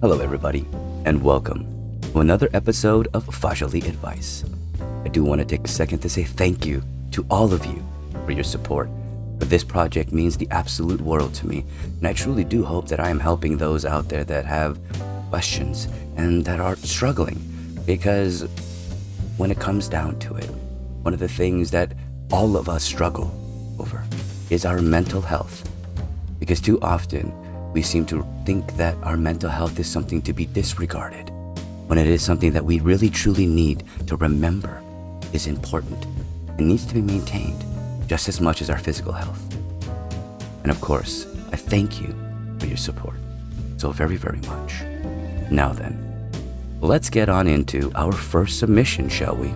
Hello, everybody, and welcome to another episode of Fahzaly Advice. I do want to take a second to say thank you to all of you for your support. But this project means the absolute world to me, and I truly do hope that I am helping those out there that have questions and that are struggling. Because when it comes down to it, one of the things that all of us struggle over is our mental health. Because too often, we seem to think that our mental health is something to be disregarded, when it is something that we really truly need to remember is important and needs to be maintained just as much as our physical health. And of course, I thank you for your support so very, very much. Now then, let's get on into our first submission, shall we?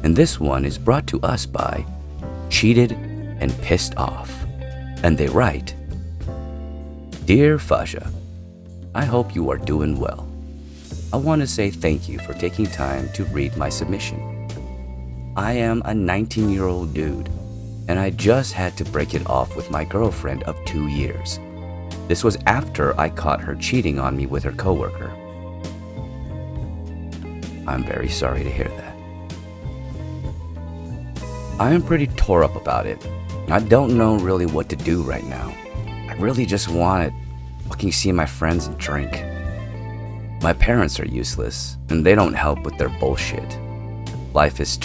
And this one is brought to us by Cheated and Pissed Off. And they write, Dear Fasha, I hope you are doing well. I want to say thank you for taking time to read my submission. I am a 19-year-old dude, and I just had to break it off with my girlfriend of 2 years. This was after I caught her cheating on me with her coworker. I'm very sorry to hear that. I am pretty tore up about it. I don't know really what to do right now. I really just want to fucking see my friends and drink. My parents are useless, and they don't help with their bullshit. Life is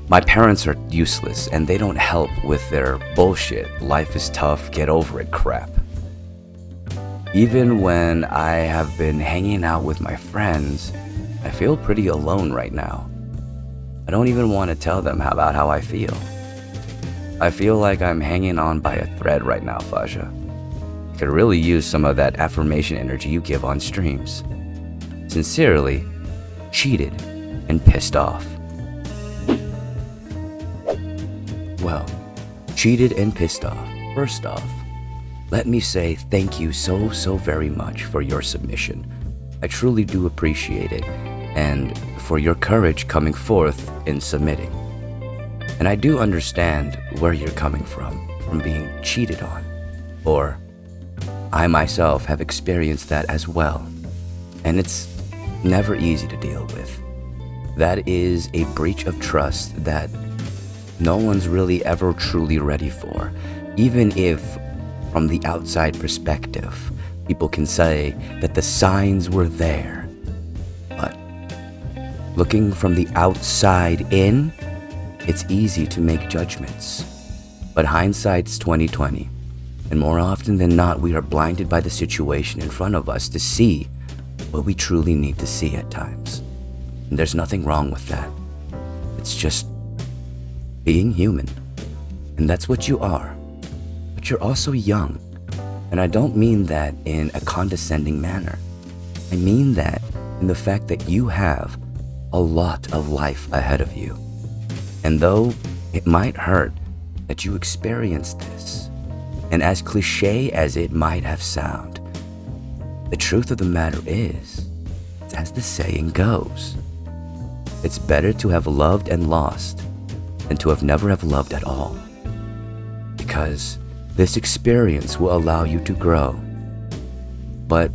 My parents are useless, and they don't help with their bullshit. Life is tough, get over it crap. Even when I have been hanging out with my friends, I feel pretty alone right now. I don't even want to tell them about how I feel. I feel like I'm hanging on by a thread right now, Fasha. I could really use some of that affirmation energy you give on streams. Sincerely, Cheated and Pissed Off. Well, Cheated and Pissed Off. First off, let me say thank you so very much for your submission. I truly do appreciate it, and for your courage coming forth in submitting. And I do understand where you're coming from being cheated on, or I myself have experienced that as well, and it's never easy to deal with. That is a breach of trust that no one's really ever truly ready for, even if from the outside perspective, people can say that the signs were there. But looking from the outside in, it's easy to make judgments. But hindsight's 20/20, and more often than not, we are blinded by the situation in front of us to see what we truly need to see at times. And there's nothing wrong with that. It's just being human. And that's what you are. But you're also young. And I don't mean that in a condescending manner. I mean that in the fact that you have a lot of life ahead of you. And though it might hurt that you experienced this, and as cliche as it might have sounded, the truth of the matter is, as the saying goes, it's better to have loved and lost than to have never have loved at all. Because this experience will allow you to grow. But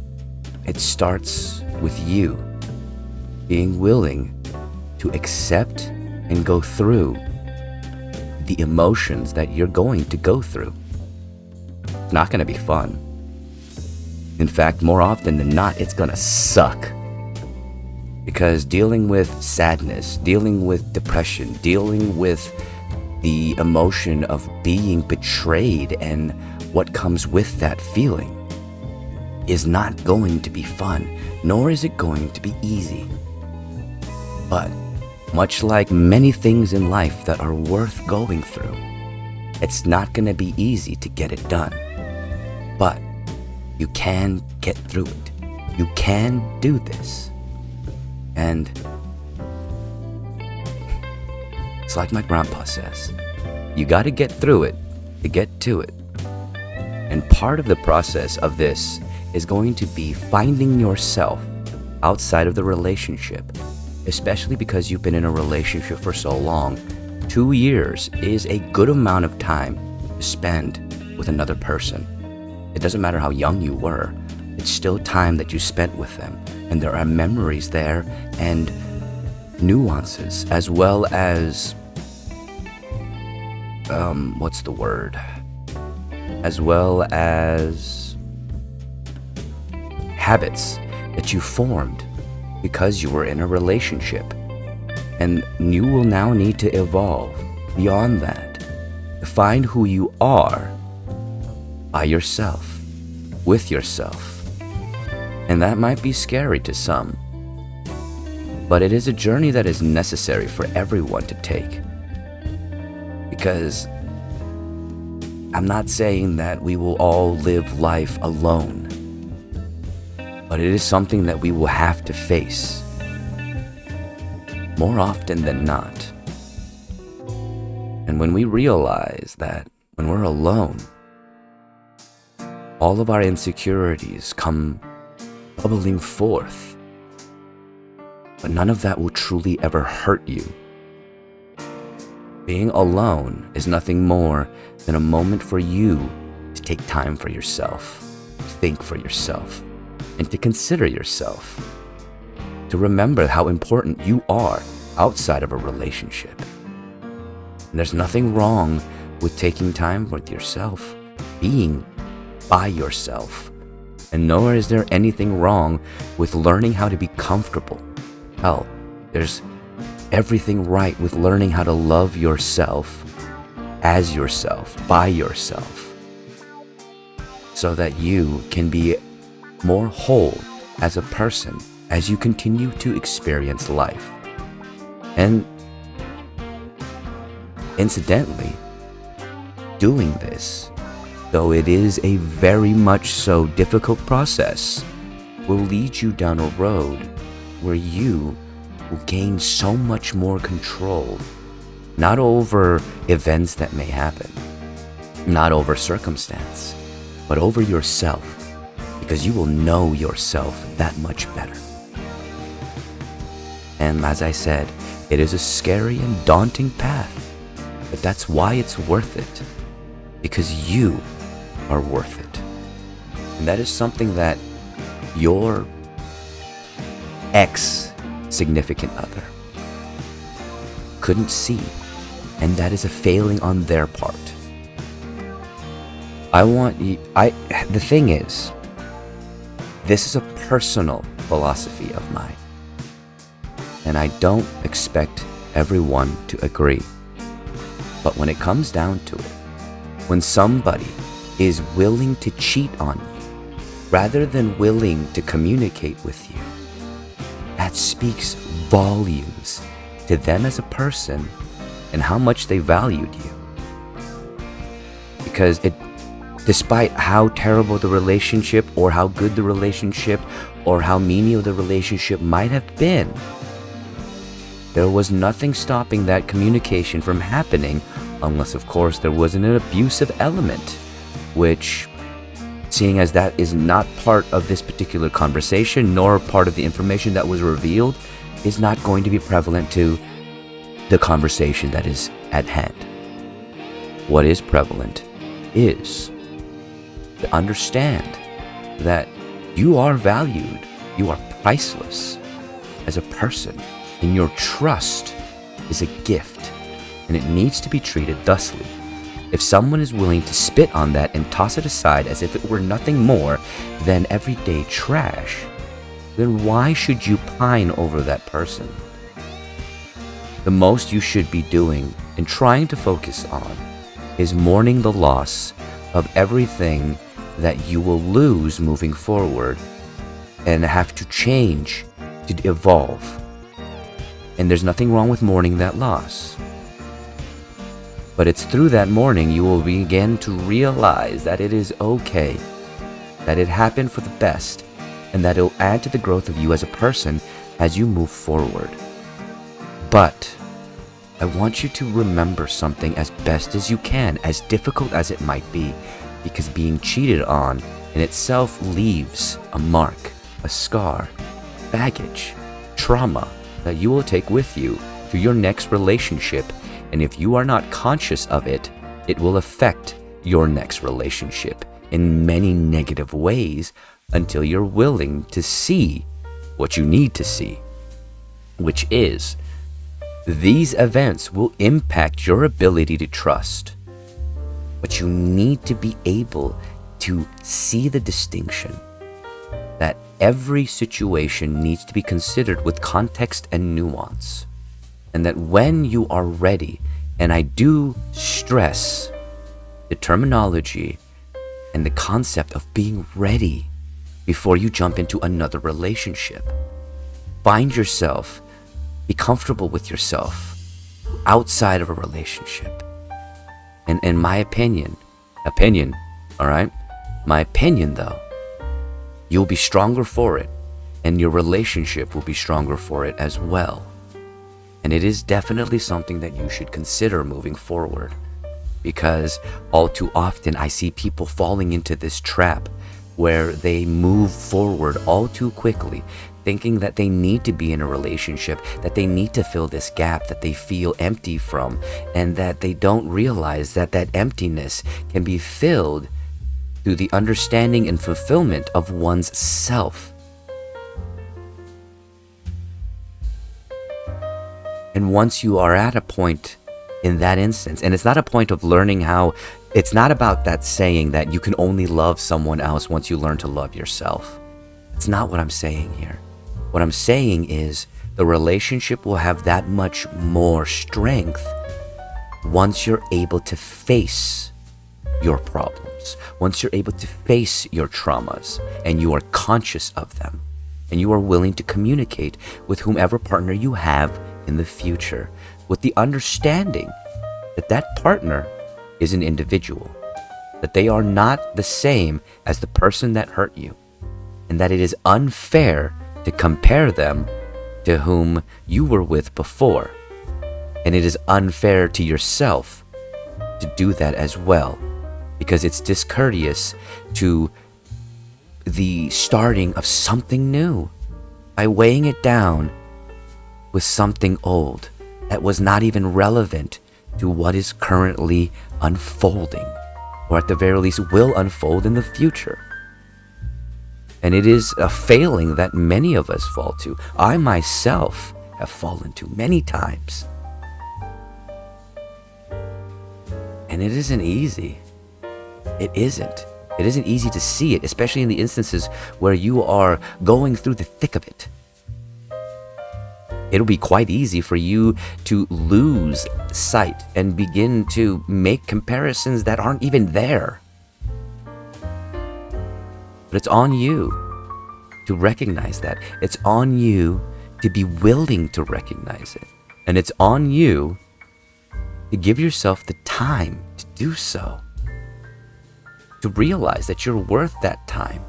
it starts with you being willing to accept and go through the emotions that you're going to go through. It's not going to be fun. In fact, more often than not, it's going to suck. Because dealing with sadness, dealing with depression, dealing with the emotion of being betrayed and what comes with that feeling is not going to be fun, nor is it going to be easy. But much like many things in life that are worth going through, it's not going to be easy to get it done. But you can get through it. You can do this. And it's like my grandpa says, you got to get through it to get to it. And part of the process of this is going to be finding yourself outside of the relationship, especially because you've been in a relationship for so long. 2 years is a good amount of time to spend with another person. It doesn't matter how young you were. it's still time that you spent with them. And there are memories there and nuances, as well as, as well as habits that you formed because you were in a relationship. And you will now need to evolve beyond that, to find who you are by yourself, with yourself. And that might be scary to some, but it is a journey that is necessary for everyone to take. Because I'm not saying that we will all live life alone, but it is something that we will have to face more often than not. And when we realize that when we're alone, all of our insecurities come bubbling forth, but none of that will truly ever hurt you. Being alone is nothing more than a moment for you to take time for yourself, to think for yourself, and to consider yourself, to remember how important you are outside of a relationship. And there's nothing wrong with taking time with yourself, being by yourself. And nor is there anything wrong with learning how to be comfortable. Hell, there's everything right with learning how to love yourself as yourself, by yourself, so that you can be more whole as a person as you continue to experience life. And incidentally, doing this, though it is a very much so difficult process, will lead you down a road where you will gain so much more control, not over events that may happen, not over circumstance, but over yourself, because you will know yourself that much better. And as I said, it is a scary and daunting path, but that's why it's worth it, because you are worth it. And that is something that your ex-significant other couldn't see, and that is a failing on their part. The thing is, this is a personal philosophy of mine, and I don't expect everyone to agree. But when it comes down to it, when somebody is willing to cheat on you rather than willing to communicate with you, that speaks volumes to them as a person and how much they valued you. Because despite how terrible the relationship or how good the relationship or how menial the relationship might have been, there was nothing stopping that communication from happening, unless of course there wasn't an abusive element, which, seeing as that is not part of this particular conversation nor part of the information that was revealed, is not going to be prevalent to the conversation that is at hand. What is prevalent is to understand that you are valued, you are priceless as a person, and your trust is a gift, and it needs to be treated thusly. If someone is willing to spit on that and toss it aside as if it were nothing more than everyday trash, then why should you pine over that person? The most you should be doing and trying to focus on is mourning the loss of everything that you will lose moving forward and have to change to evolve. And there's nothing wrong with mourning that loss. But it's through that mourning you will begin to realize that it is okay, that it happened for the best, and that it will add to the growth of you as a person as you move forward. But I want you to remember something as best as you can, as difficult as it might be, because being cheated on in itself leaves a mark, a scar, baggage, trauma that you will take with you through your next relationship. And if you are not conscious of it, it will affect your next relationship in many negative ways until you're willing to see what you need to see, which is these events will impact your ability to trust. But you need to be able to see the distinction that every situation needs to be considered with context and nuance. And that when you are ready, and I do stress the terminology and the concept of being ready before you jump into another relationship. Find yourself, be comfortable with yourself outside of a relationship. And in my opinion, all right? My opinion though, you'll be stronger for it, and your relationship will be stronger for it as well. And it is definitely something that you should consider moving forward, because all too often I see people falling into this trap where they move forward all too quickly, thinking that they need to be in a relationship, that they need to fill this gap that they feel empty from, and that they don't realize that that emptiness can be filled through the understanding and fulfillment of one's self. And once you are at a point in that instance, and it's not a point of learning how, it's not about that saying that you can only love someone else once you learn to love yourself. It's not what I'm saying here. What I'm saying is the relationship will have that much more strength once you're able to face your problems, once you're able to face your traumas, and you are conscious of them, and you are willing to communicate with whomever partner you have in the future, with the understanding that that partner is an individual, that they are not the same as the person that hurt you, and that it is unfair to compare them to whom you were with before. And it is unfair to yourself to do that as well, because it's discourteous to the starting of something new by weighing it down with something old that was not even relevant to what is currently unfolding, or at the very least will unfold in the future. And it is a failing that many of us fall to. I myself have fallen to many times. And it isn't easy. It isn't. It isn't easy to see it, especially in the instances where you are going through the thick of it. It'll be quite easy for you to lose sight and begin to make comparisons that aren't even there. But it's on you to recognize that. It's on you to be willing to recognize it. And it's on you to give yourself the time to do so. To realize that you're worth that time.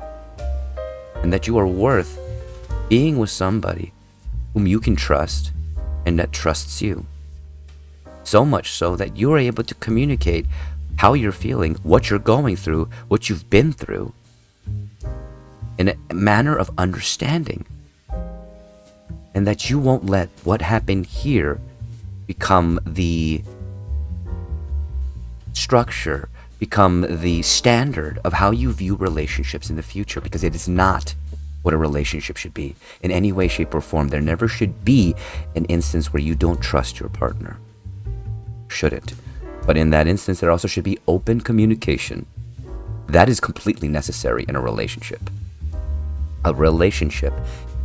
And that you are worth being with somebody whom you can trust and that trusts you. So much so that you're able to communicate how you're feeling, what you're going through, what you've been through, in a manner of understanding. And that you won't let what happened here become the structure, become the standard of how you view relationships in the future, because it is not what a relationship should be in any way, shape, or form. There never should be an instance where you don't trust your partner. Shouldn't. But in that instance, there also should be open communication. That is completely necessary in a relationship. A relationship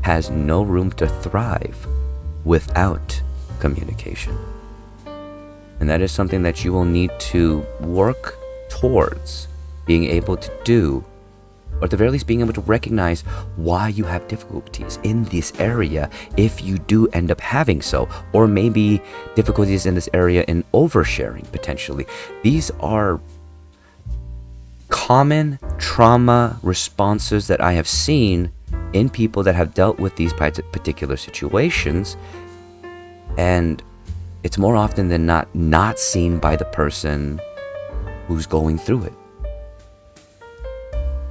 has no room to thrive without communication. And that is something that you will need to work towards being able to do, or at the very least being able to recognize why you have difficulties in this area if you do end up having so, or maybe difficulties in this area in oversharing potentially. These are common trauma responses that I have seen in people that have dealt with these particular situations, and it's more often than not seen by the person who's going through it.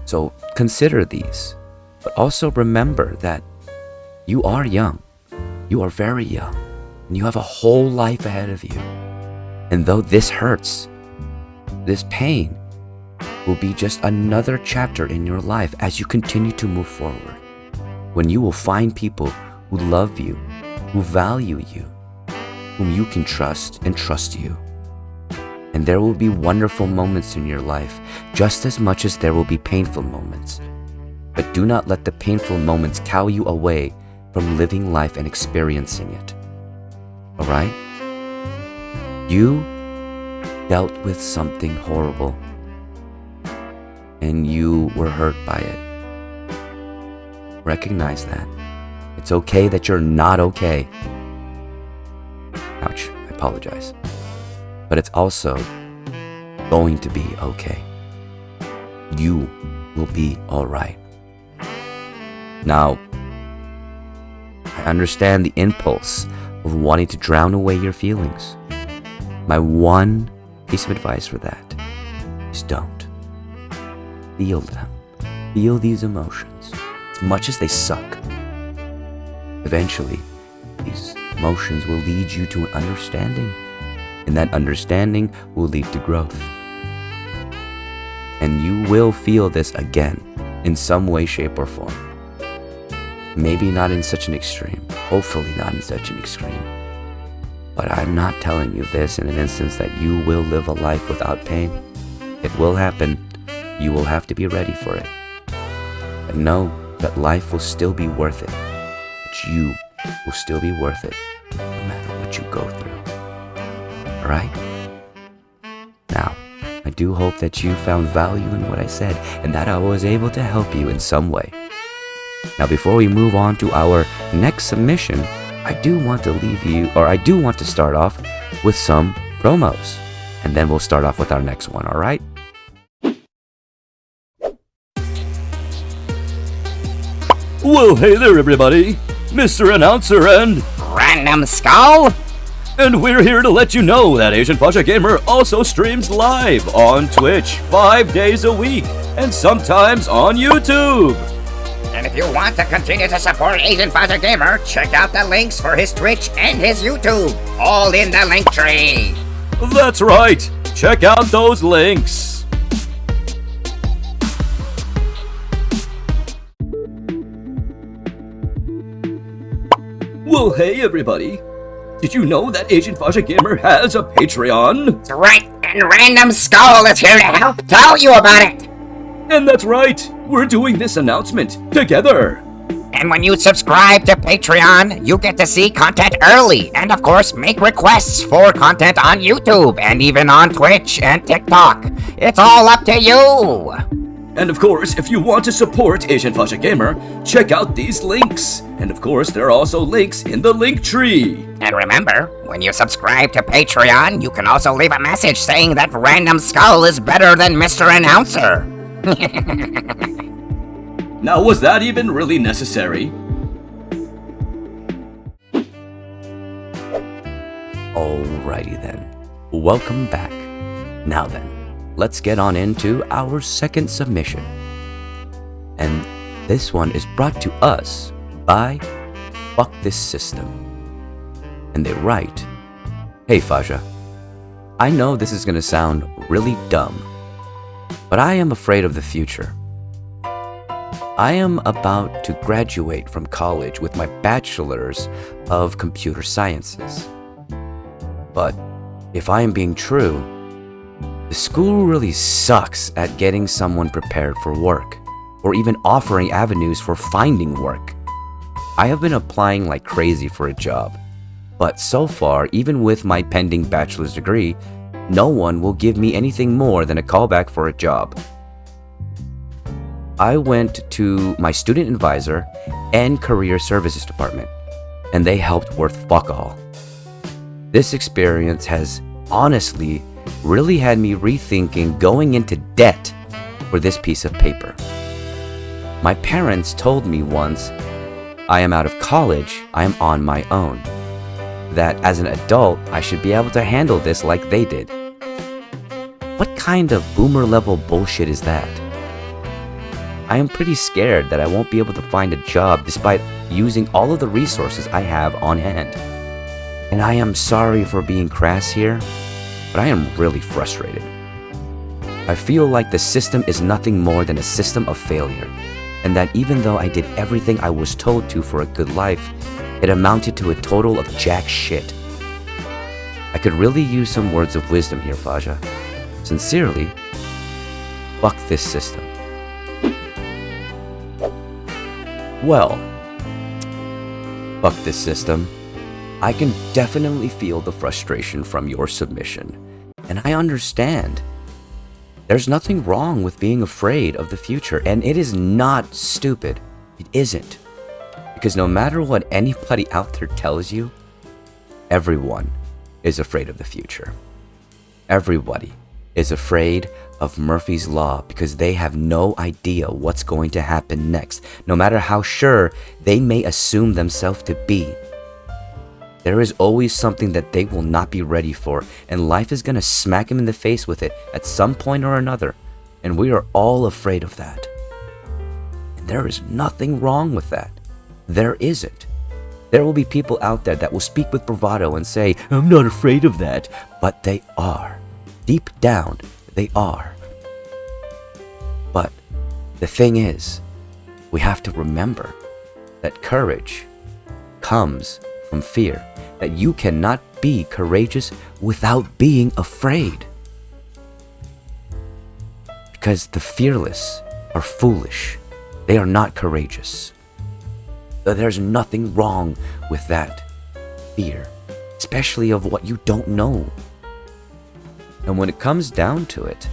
So consider these, but also remember that you are young. You are very young, and you have a whole life ahead of you. And though this hurts, this pain will be just another chapter in your life as you continue to move forward. When you will find people who love you, who value you, whom you can trust and trust you. And there will be wonderful moments in your life, just as much as there will be painful moments. But do not let the painful moments cow you away from living life and experiencing it. Alright? You dealt with something horrible, and you were hurt by it. Recognize that. It's okay that you're not okay. Ouch, I apologize. But it's also going to be okay. You will be alright. Now, I understand the impulse of wanting to drown away your feelings. My one piece of advice for that is don't. Feel them. Feel these emotions, as much as they suck. Eventually, these emotions will lead you to an understanding, and that understanding will lead to growth. And you will feel this again in some way, shape, or form. Maybe not in such an extreme, hopefully not in such an extreme. But I'm not telling you this in an instance that you will live a life without pain. It will happen. You will have to be ready for it. But know that life will still be worth it. That you will still be worth it, no matter what you go through. Alright? Now, I do hope that you found value in what I said, and that I was able to help you in some way. Now, before we move on to our next submission, I do want to start off with some promos. And then we'll start off with our next one, alright? Well, hey there, everybody. Mr. Announcer and Random Skull? And we're here to let you know that Asian Pasha Gamer also streams live on Twitch 5 days a week, and sometimes on YouTube. And if you want to continue to support Asian Pasha Gamer, check out the links for his Twitch and his YouTube, all in the link tree. That's right. Check out those links. Well, hey everybody. Did you know that Asian Pasha Gamer has a Patreon? That's right, and Random Skull is here to help tell you about it. And that's right. We're doing this announcement together. And when you subscribe to Patreon, you get to see content early, and of course, make requests for content on YouTube, and even on Twitch and TikTok. It's all up to you. And of course, if you want to support Asian Pasha Gamer, check out these links. And of course, there are also links in the link tree. And remember, when you subscribe to Patreon, you can also leave a message saying that Random Skull is better than Mr. Announcer. Now, was that even really necessary? Alrighty then. Welcome back. Now then, let's get on into our second submission. And this one is brought to us by Fuck This System. And they write, "Hey Faja, I know this is gonna sound really dumb, but I am afraid of the future. I am about to graduate from college with my bachelor's of computer sciences. But if I am being true, the school really sucks at getting someone prepared for work, or even offering avenues for finding work. I have been applying like crazy for a job, but so far, even with my pending bachelor's degree, no one will give me anything more than a callback for a job. I went to my student advisor and career services department, and they helped worth fuck all. This experience has honestly really had me rethinking going into debt for this piece of paper. My parents told me once I am out of college, I am on my own. That as an adult, I should be able to handle this like they did. What kind of boomer level bullshit is that? I am pretty scared that I won't be able to find a job despite using all of the resources I have on hand. And I am sorry for being crass here, but I am really frustrated. I feel like the system is nothing more than a system of failure, and that even though I did everything I was told to for a good life, it amounted to a total of jack shit. I could really use some words of wisdom here, Faja. Sincerely, fuck this system. Well, fuck this system. I can definitely feel the frustration from your submission, and I understand. There's nothing wrong with being afraid of the future, and it is not stupid. It isn't. Because no matter what anybody out there tells you, everyone is afraid of the future. Everybody is afraid of Murphy's Law because they have no idea what's going to happen next, no matter how sure they may assume themselves to be. There is always something that they will not be ready for, and life is going to smack them in the face with it at some point or another, and we are all afraid of that. And there is nothing wrong with that. There isn't. There will be people out there that will speak with bravado and say, "I'm not afraid of that," but they are. Deep down, they are. But the thing is, we have to remember that courage comes from fear, that you cannot be courageous without being afraid. Because the fearless are foolish. They are not courageous. There's nothing wrong with that fear, especially of what you don't know. And when it comes down to it,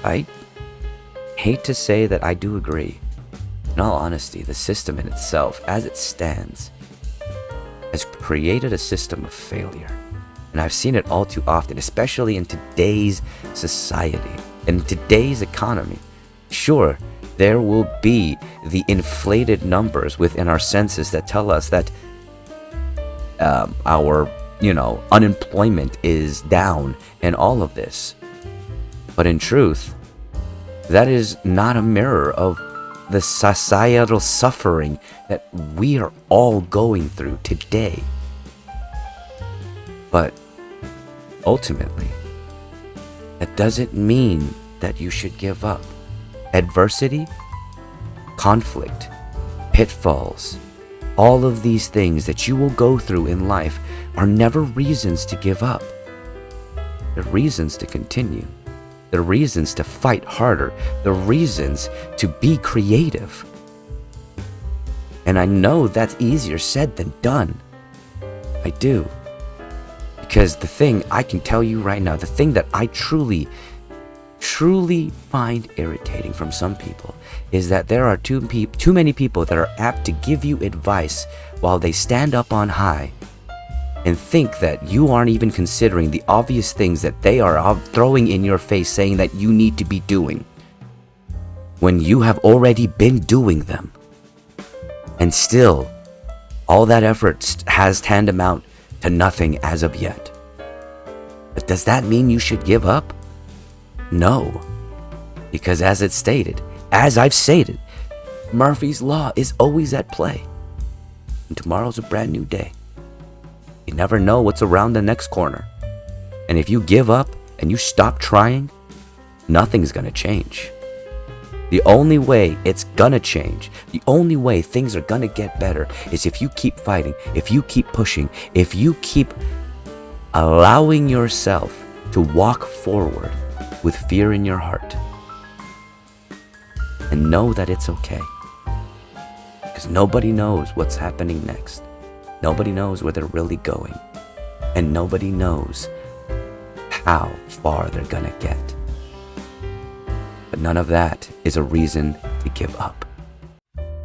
I hate to say that I do agree. In all honesty, the system in itself, as it stands, has created a system of failure. And I've seen it all too often, especially in today's society, in today's economy. Sure, there will be the inflated numbers within our census that tell us that our, unemployment is down and all of this. But in truth, that is not a mirror of the societal suffering that we are all going through today. But ultimately, that doesn't mean that you should give up. Adversity, conflict, pitfalls, all of these things that you will go through in life are never reasons to give up. They're reasons to continue. The reasons to fight harder, the reasons to be creative. And I know that's easier said than done. I do. Because the thing I can tell you right now, the thing that I truly find irritating from some people is that there are too many people that are apt to give you advice while they stand up on high and think that you aren't even considering the obvious things that they are throwing in your face, saying that you need to be doing when you have already been doing them. And still, all that effort has tantamount to nothing as of yet. But does that mean you should give up? No. Because as I've stated, Murphy's Law is always at play. And tomorrow's a brand new day. You never know what's around the next corner. And if you give up and you stop trying, nothing's gonna change. The only way it's gonna change, the only way things are gonna get better is if you keep fighting, if you keep pushing, if you keep allowing yourself to walk forward with fear in your heart. And know that it's okay. Because nobody knows what's happening next. Nobody knows where they're really going. And nobody knows how far they're gonna get. But none of that is a reason to give up.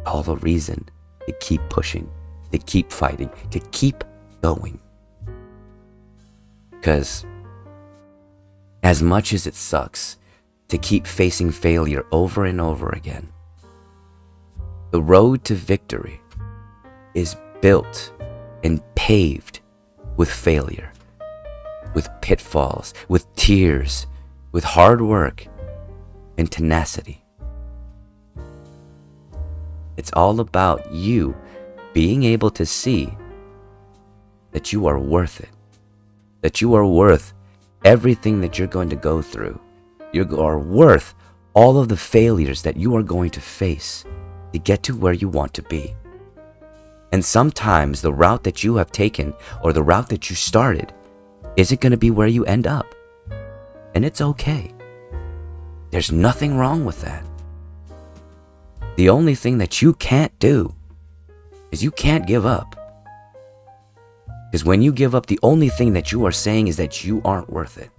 All a reason to keep pushing, to keep fighting, to keep going. Because as much as it sucks to keep facing failure over and over again, the road to victory is built and paved with failure, with pitfalls, with tears, with hard work and tenacity. It's all about you being able to see that you are worth it, that you are worth everything that you're going to go through. You are worth all of the failures that you are going to face to get to where you want to be. And sometimes the route that you have taken or the route that you started isn't going to be where you end up. And it's okay. There's nothing wrong with that. The only thing that you can't do is you can't give up. Because when you give up, the only thing that you are saying is that you aren't worth it.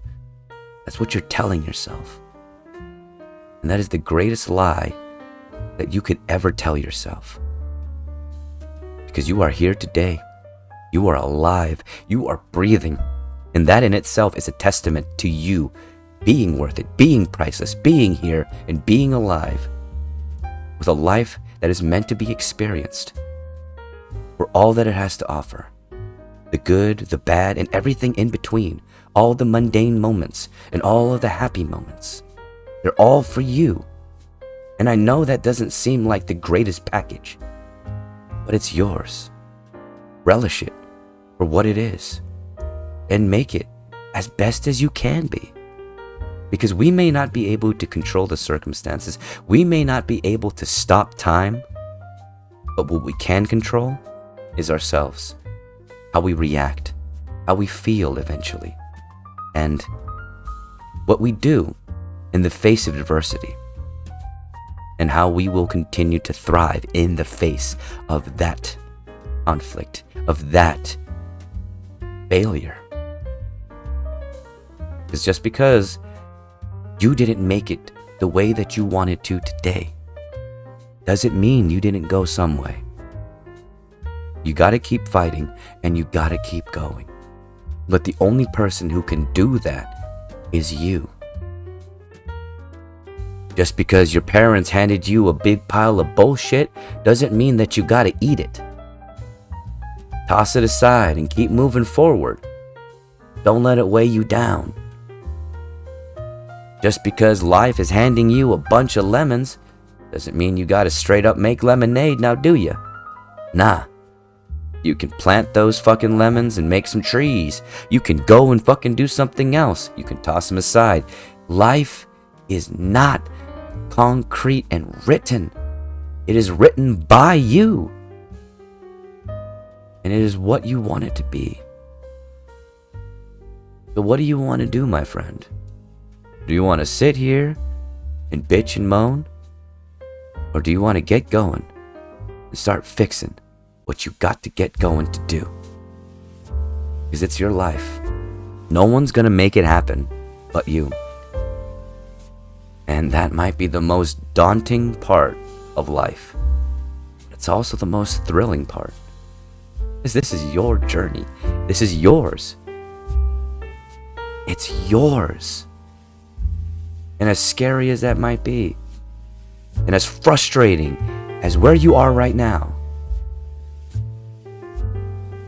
That's what you're telling yourself. And that is the greatest lie that you could ever tell yourself. Because you are here today. You are alive. You are breathing. And that in itself is a testament to you being worth it, being priceless, being here, and being alive with a life that is meant to be experienced for all that it has to offer. The good, the bad, and everything in between. All the mundane moments and all of the happy moments. They're all for you. And I know that doesn't seem like the greatest package, but it's yours. Relish it for what it is and make it as best as you can be. Because we may not be able to control the circumstances. We may not be able to stop time, but what we can control is ourselves. How we react, how we feel eventually, and what we do in the face of adversity, and how we will continue to thrive in the face of that conflict, of that failure. It's just because you didn't make it the way that you wanted to today doesn't mean you didn't go some way. You gotta keep fighting and you gotta keep going. But the only person who can do that is you. Just because your parents handed you a big pile of bullshit doesn't mean that you gotta eat it. Toss it aside and keep moving forward. Don't let it weigh you down. Just because life is handing you a bunch of lemons doesn't mean you gotta straight up make lemonade now, do ya? Nah. You can plant those fucking lemons and make some trees. You can go and fucking do something else. You can toss them aside. Life is not concrete and written. It is written by you. And it is what you want it to be. So what do you want to do, my friend? Do you want to sit here and bitch and moan? Or do you want to get going and start fixing what you got to get going to do? Because it's your life. No one's going to make it happen but you. And that might be the most daunting part of life. It's also the most thrilling part. Because this is your journey. This is yours. It's yours. And as scary as that might be, and as frustrating as where you are right now,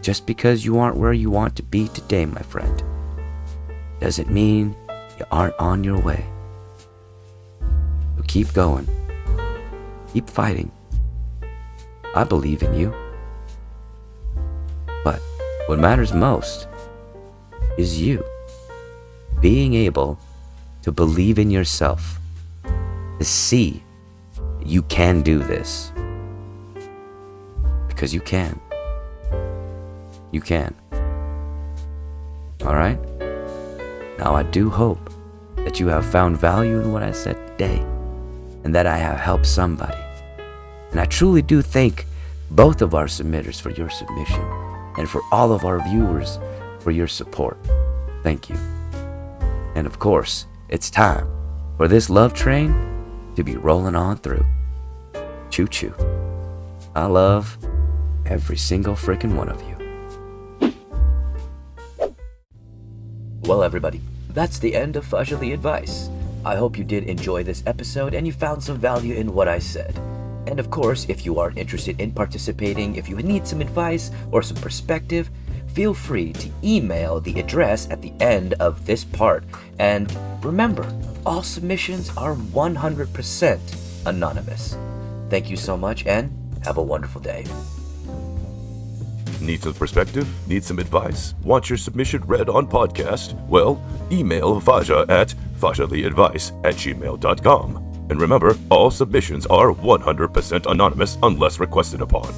just because you aren't where you want to be today, my friend, doesn't mean you aren't on your way. So keep going. Keep fighting. I believe in you. But what matters most is you being able to believe in yourself, to see that you can do this. Because you can. You can. Alright? Now I do hope that you have found value in what I said today, and that I have helped somebody. And I truly do thank both of our submitters for your submission, and for all of our viewers for your support. Thank you. And of course, it's time for this love train to be rolling on through. Choo choo. I love every single freaking one of you. Well, everybody, that's the end of Fahzaly Advice. I hope you did enjoy this episode and you found some value in what I said. And of course, if you are interested in participating, if you need some advice or some perspective, feel free to email the address at the end of this part. And remember, all submissions are 100% anonymous. Thank you so much and have a wonderful day. Need some perspective? Need some advice? Want your submission read on podcast? Well, email Fahza at fahzalyadvice@gmail.com. And remember, all submissions are 100% anonymous unless requested upon.